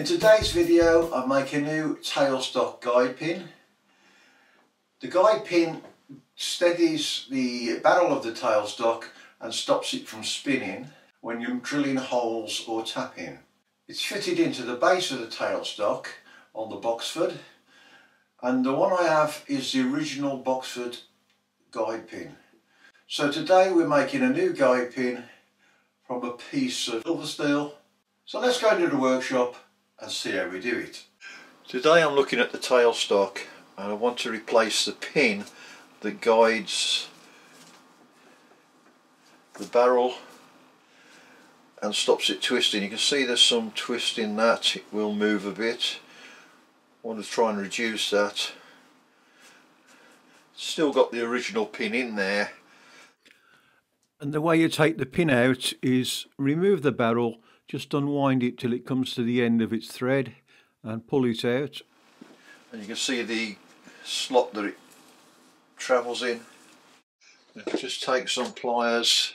today's video I make a new tailstock guide pin. The guide pin steadies the barrel of the tailstock and stops it from spinning when you're drilling holes or tapping. It's fitted into the base of the tailstock on the Boxford, and the one I have is the original Boxford guide pin. So today we're making a new guide pin from a piece of silver steel. So let's go into the workshop and see how we do it. Today I'm looking at the tailstock and I want to replace the pin that guides the barrel and stops it twisting. You can see there's some twist in that, it will move a bit. I want to try and reduce that. Still got the original pin in there. And the way you take the pin out is remove the barrel, just unwind it till it comes to the end of its thread and pull it out. And you can see the slot that it travels in. Just take some pliers.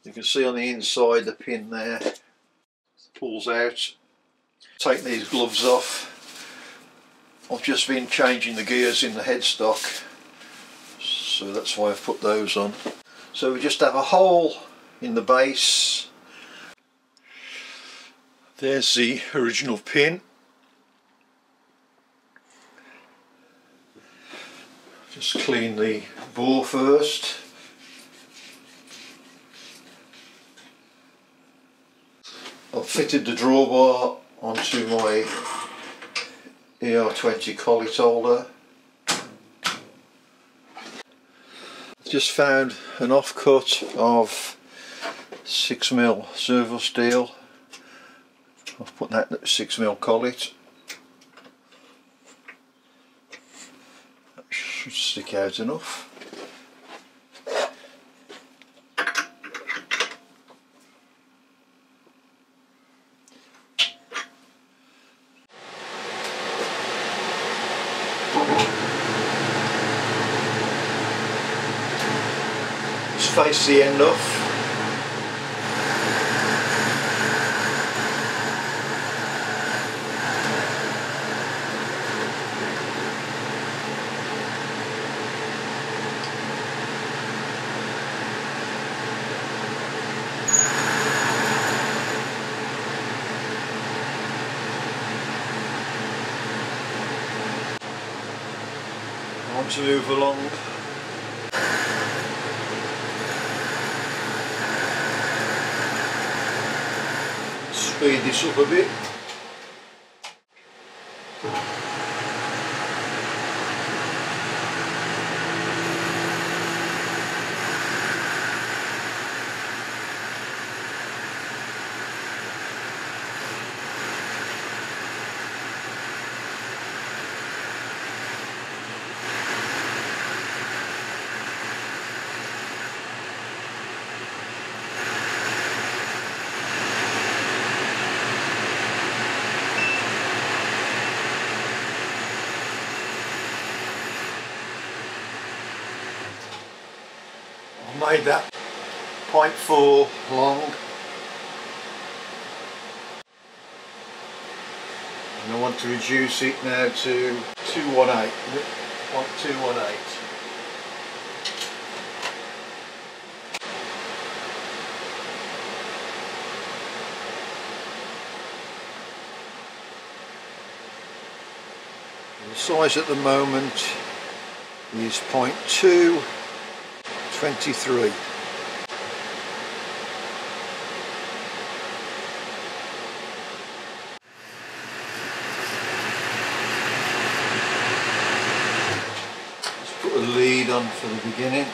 You can see on the inside the pin there pulls out. Take these gloves off. I've just been changing the gears in the headstock, so that's why I've put those on. So we just have a hole in the base. There's the original pin. Just clean the bore first. I've fitted the drawbar onto my ER20 collet holder. Just found an offcut of 6mm servo steel. I've put that in 6mm collet. That should stick out enough. Face the end off. I want to move along. Speed this up a bit. Made that 0.4 long, and I want to reduce it now to 218. 0.218. The size at the moment is 0.223. Let's put a lead on for the beginning.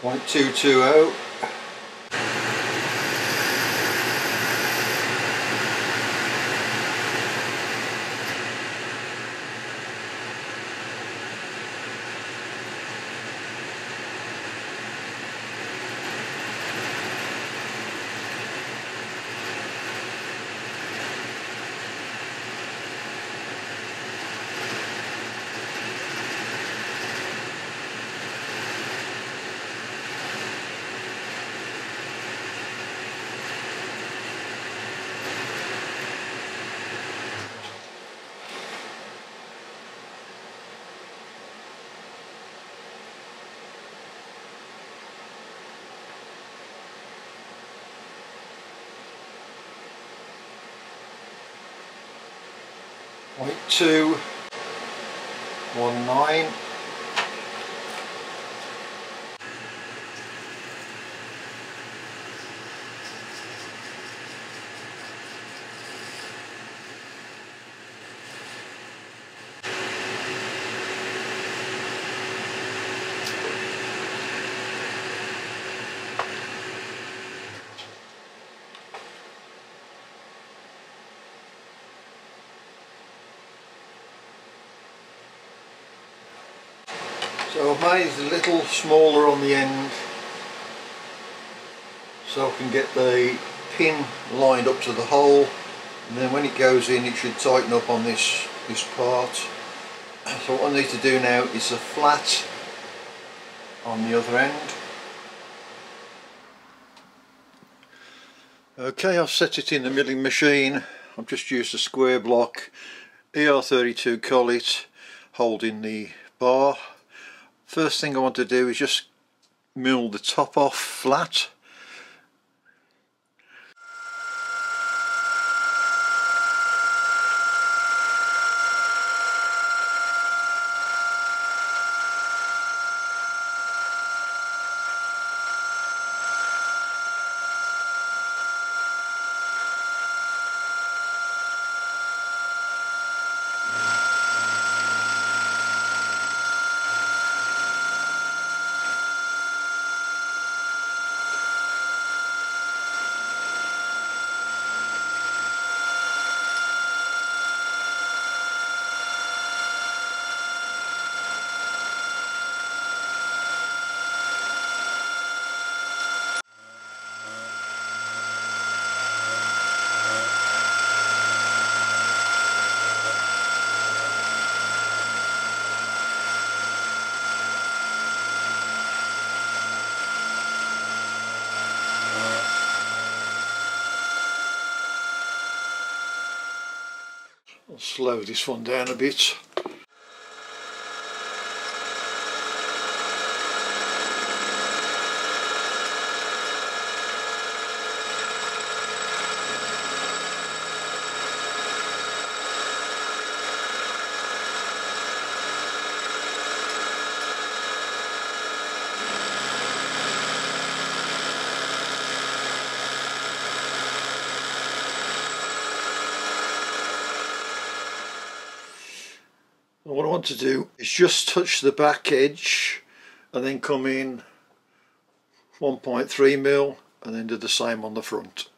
0.220. Point 219. So I've made it a little smaller on the end so I can get the pin lined up to the hole, and then when it goes in it should tighten up on this part. So what I need to do now is a flat on the other end. Okay, I've set it in the milling machine. I've just used a square block ER32 collet holding the bar. First thing I want to do is just mill the top off flat. I'll slow this one down a bit. What I want to do is just touch the back edge and then come in 1.3 mil and then do the same on the front.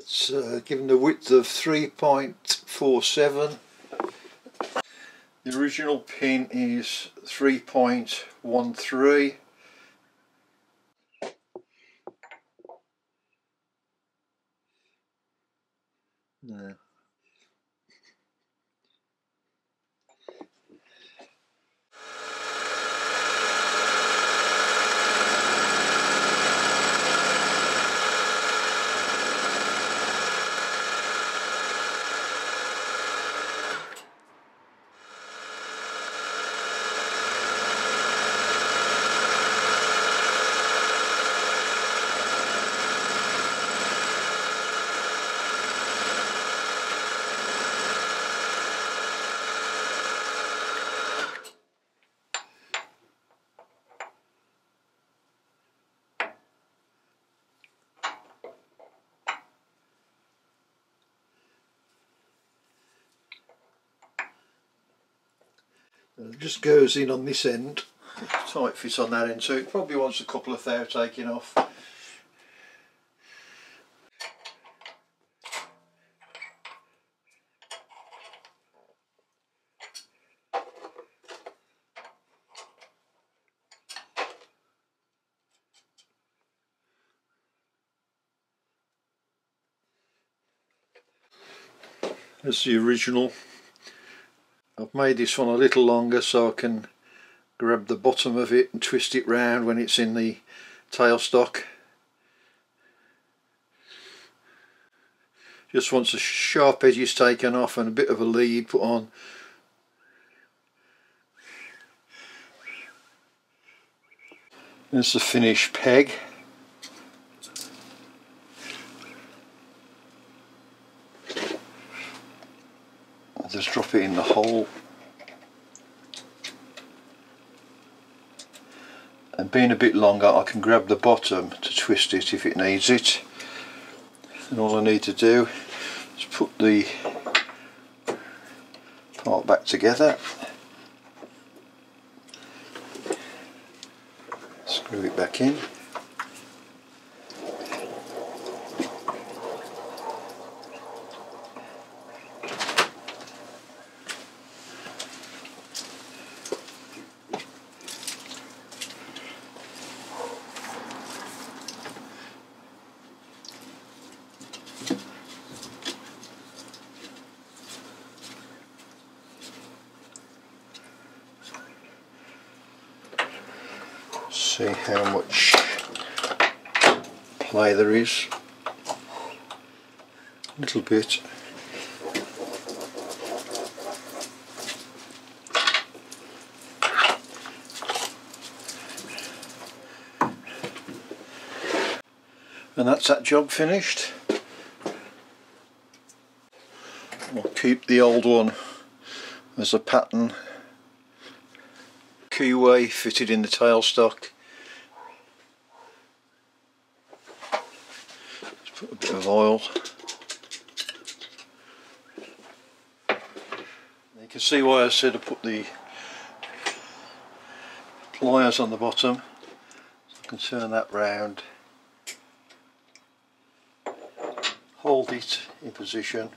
It's given the width of 3.47. The original pin is 3.13. Yeah. It just goes in on this end. Tight fit on that end, so it probably wants a couple of thou taking off. That's the original. I've made this one a little longer so I can grab the bottom of it and twist it round when it's in the tailstock. Just once the sharp edges taken off and a bit of a lead put on. There's the finished peg. I'll just drop it in the hole. And being a bit longer, I can grab the bottom to twist it if it needs it. And all I need to do is put the part back together, screw it back in. See how much play there is. A little bit. And that's that job finished. I'll keep the old one as a pattern. Keyway fitted in the tailstock. Let's put a bit of oil. You can see why I said to put the pliers on the bottom. So I can turn that round, hold it in position.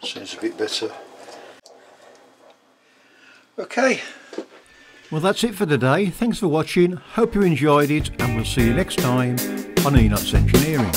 Seems a bit better. Okay. Well, that's it for today. Thanks for watching. Hope you enjoyed it, and we'll see you next time on Enoch's Engineering.